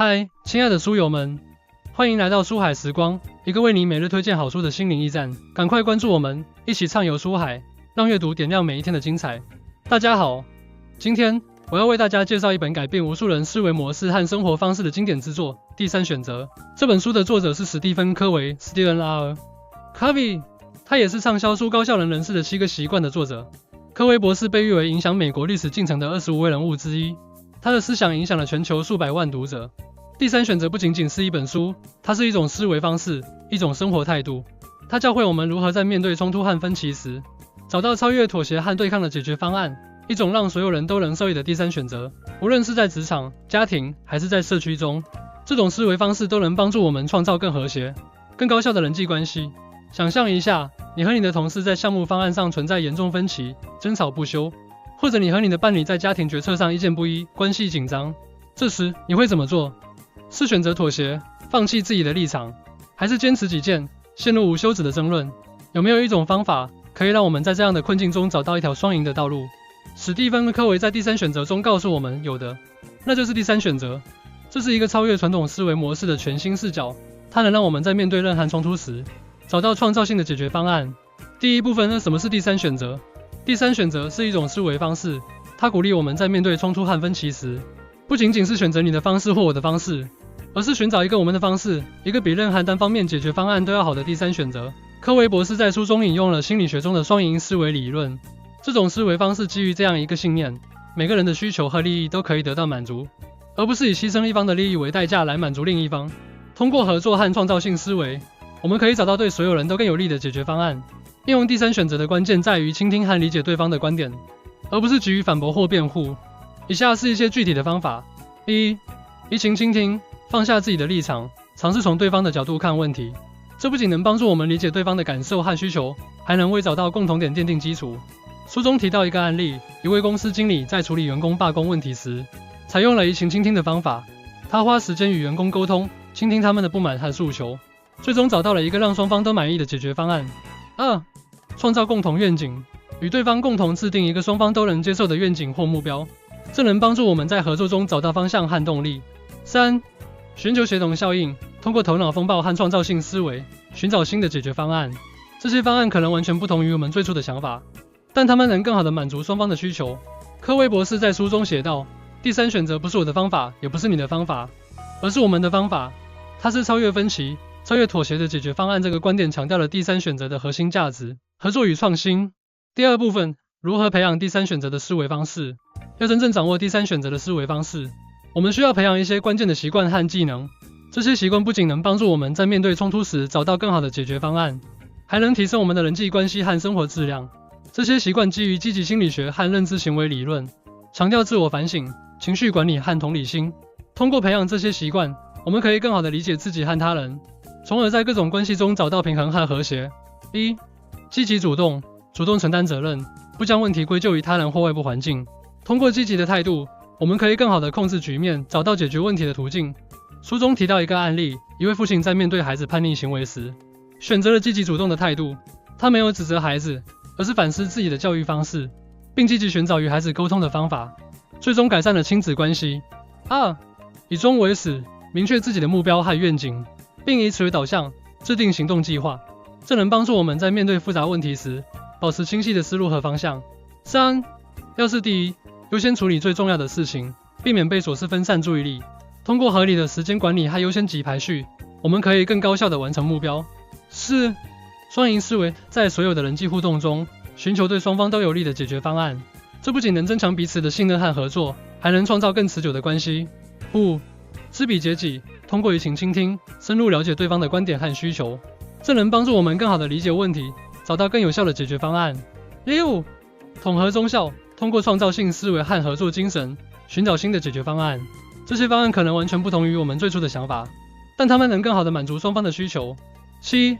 嗨，亲爱的书友们，欢迎来到书海时光，一个为你每日推荐好书的心灵驿站。赶快关注我们，一起畅游书海，让阅读点亮每一天的精彩。大家好，今天我要为大家介绍一本改变无数人思维模式和生活方式的经典之作《第三选择》。这本书的作者是史蒂芬·科维 （Stephen Covey），他也是畅销书《高效人士的7个习惯》的作者。科维博士被誉为影响美国历史进程的25位人物之一，他的思想影响了全球数百万读者。第三选择不仅仅是一本书，它是一种思维方式，一种生活态度。它教会我们如何在面对冲突和分歧时，找到超越妥协和对抗的解决方案，一种让所有人都能受益的第三选择。无论是在职场、家庭，还是在社区中，这种思维方式都能帮助我们创造更和谐、更高效的人际关系。想象一下，你和你的同事在项目方案上存在严重分歧，争吵不休，或者你和你的伴侣在家庭决策上意见不一，关系紧张。这时你会怎么做？是选择妥协，放弃自己的立场，还是坚持己见，陷入无休止的争论？有没有一种方法可以让我们在这样的困境中找到一条双赢的道路？史蒂芬·科维在第三选择中告诉我们，有的，那就是第三选择。这是一个超越传统思维模式的全新视角，它能让我们在面对任何冲突时，找到创造性的解决方案。第一部分，什么是第三选择？第三选择是一种思维方式，它鼓励我们在面对冲突和分歧时，不仅仅是选择你的方式或我的方式，而是寻找一个我们的方式，一个比任何单方面解决方案都要好的第三选择。科维博士在书中引用了心理学中的双赢思维理论。这种思维方式基于这样一个信念：每个人的需求和利益都可以得到满足，而不是以牺牲一方的利益为代价来满足另一方。通过合作和创造性思维，我们可以找到对所有人都更有利的解决方案。应用第三选择的关键在于倾听和理解对方的观点，而不是急于反驳或辩护。以下是一些具体的方法：一、移情倾听，放下自己的立场，尝试从对方的角度看问题。这不仅能帮助我们理解对方的感受和需求，还能为找到共同点奠定基础。书中提到一个案例，一位公司经理在处理员工罢工问题时，采用了移情倾听的方法。他花时间与员工沟通，倾听他们的不满和诉求，最终找到了一个让双方都满意的解决方案。二、创造共同愿景，与对方共同制定一个双方都能接受的愿景或目标，这能帮助我们在合作中找到方向和动力。三、寻求协同效应，通过头脑风暴和创造性思维，寻找新的解决方案。这些方案可能完全不同于我们最初的想法，但它们能更好地满足双方的需求。科维博士在书中写道：第三选择不是我的方法，也不是你的方法，而是我们的方法。它是超越分歧、超越妥协的解决方案。这个观点强调了第三选择的核心价值：合作与创新。第二部分，如何培养第三选择的思维方式？要真正掌握第三选择的思维方式，我们需要培养一些关键的习惯和技能。这些习惯不仅能帮助我们在面对冲突时找到更好的解决方案，还能提升我们的人际关系和生活质量。这些习惯基于积极心理学和认知行为理论，强调自我反省、情绪管理和同理心。通过培养这些习惯，我们可以更好地理解自己和他人，从而在各种关系中找到平衡和和谐。一、积极主动，主动承担责任，不将问题归咎于他人或外部环境。通过积极的态度，我们可以更好地控制局面，找到解决问题的途径。书中提到一个案例，一位父亲在面对孩子叛逆行为时，选择了积极主动的态度。他没有指责孩子，而是反思自己的教育方式，并积极寻找与孩子沟通的方法，最终改善了亲子关系。二、以终为始，明确自己的目标和愿景，并以此为导向，制定行动计划。这能帮助我们在面对复杂问题时，保持清晰的思路和方向。三、要事第一，优先处理最重要的事情，避免被琐事分散注意力。通过合理的时间管理和优先级排序，我们可以更高效地完成目标。四、双赢思维，在所有的人际互动中，寻求对双方都有利的解决方案。这不仅能增强彼此的信任和合作，还能创造更持久的关系。五、知彼解己，通过移情倾听，深入了解对方的观点和需求，这能帮助我们更好地理解问题，找到更有效的解决方案。六、统合综效，通过创造性思维和合作精神，寻找新的解决方案。这些方案可能完全不同于我们最初的想法，但它们能更好地满足双方的需求。七、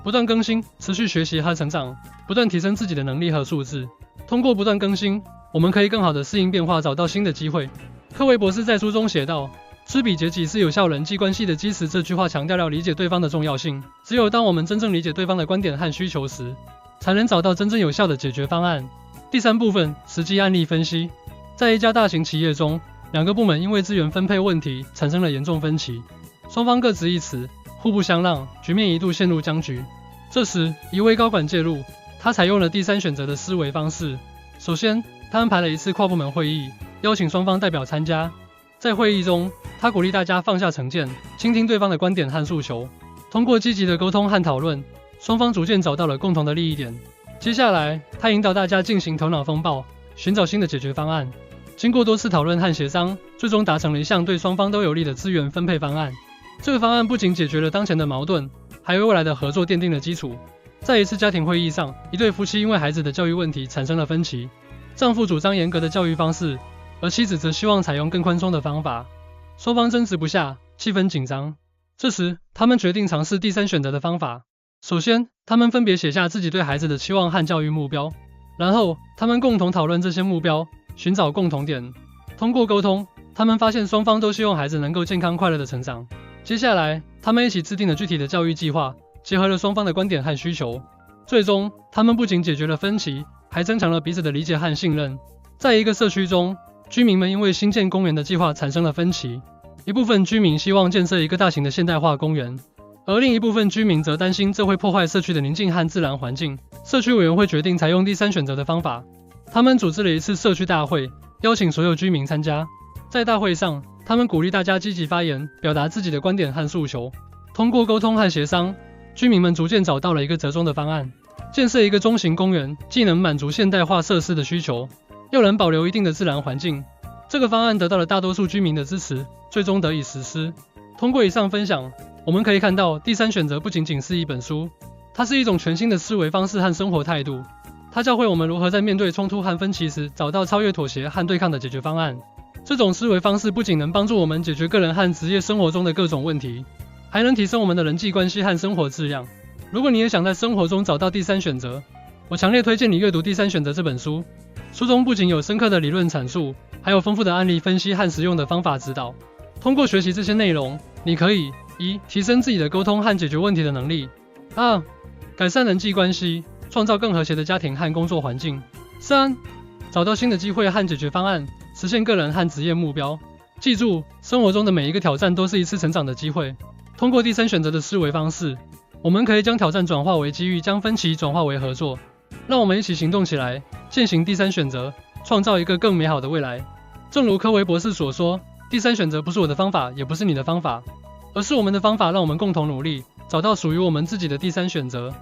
不断更新，持续学习和成长，不断提升自己的能力和素质。通过不断更新，我们可以更好地适应变化，找到新的机会。科维博士在书中写道：知彼解己是有效人际关系的基石。这句话强调了理解对方的重要性。只有当我们真正理解对方的观点和需求时，才能找到真正有效的解决方案。第三部分，实际案例分析。在一家大型企业中，两个部门因为资源分配问题产生了严重分歧，双方各执一词，互不相让，局面一度陷入僵局。这时，一位高管介入，他采用了第三选择的思维方式。首先，他安排了一次跨部门会议，邀请双方代表参加。在会议中，他鼓励大家放下成见，倾听对方的观点和诉求。通过积极的沟通和讨论，双方逐渐找到了共同的利益点。接下来，他引导大家进行头脑风暴，寻找新的解决方案。经过多次讨论和协商，最终达成了一项对双方都有利的资源分配方案。这个方案不仅解决了当前的矛盾，还为未来的合作奠定了基础。在一次家庭会议上，一对夫妻因为孩子的教育问题产生了分歧。丈夫主张严格的教育方式，而妻子则希望采用更宽松的方法。双方争执不下，气氛紧张。这时，他们决定尝试第三选择的方法。首先，他们分别写下自己对孩子的期望和教育目标，然后他们共同讨论这些目标，寻找共同点。通过沟通，他们发现双方都希望孩子能够健康快乐的成长。接下来，他们一起制定了具体的教育计划，结合了双方的观点和需求。最终，他们不仅解决了分歧，还增强了彼此的理解和信任。在一个社区中，居民们因为新建公园的计划产生了分歧。一部分居民希望建设一个大型的现代化公园，而另一部分居民则担心这会破坏社区的宁静和自然环境。社区委员会决定采用第三选择的方法。他们组织了一次社区大会，邀请所有居民参加。在大会上，他们鼓励大家积极发言，表达自己的观点和诉求。通过沟通和协商，居民们逐渐找到了一个折中的方案。建设一个中型公园，既能满足现代化设施的需求，又能保留一定的自然环境。这个方案得到了大多数居民的支持，最终得以实施。通过以上分享，我们可以看到，第三选择不仅仅是一本书，它是一种全新的思维方式和生活态度。它教会我们如何在面对冲突和分歧时，找到超越妥协和对抗的解决方案。这种思维方式不仅能帮助我们解决个人和职业生活中的各种问题，还能提升我们的人际关系和生活质量。如果你也想在生活中找到第三选择，我强烈推荐你阅读《第三选择》这本书。书中不仅有深刻的理论阐述，还有丰富的案例分析和实用的方法指导。通过学习这些内容，你可以1. 提升自己的沟通和解决问题的能力； 2. 改善人际关系，创造更和谐的家庭和工作环境； 3. 找到新的机会和解决方案，实现个人和职业目标。记住，生活中的每一个挑战都是一次成长的机会。通过第三选择的思维方式，我们可以将挑战转化为机遇，将分歧转化为合作。让我们一起行动起来，践行第三选择，创造一个更美好的未来。正如科维博士所说，第三选择不是我的方法，也不是你的方法，而是我们的方法。让我们共同努力，找到属于我们自己的第三选择。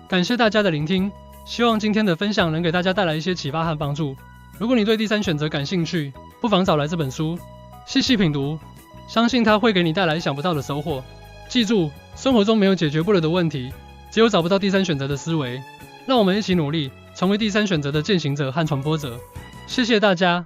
感谢大家的聆听，希望今天的分享能给大家带来一些启发和帮助。如果你对第三选择感兴趣，不妨找来这本书，细细品读，相信它会给你带来意想不到的收获。记住，生活中没有解决不了的问题，只有找不到第三选择的思维。让我们一起努力，成为第三选择的践行者和传播者。谢谢大家。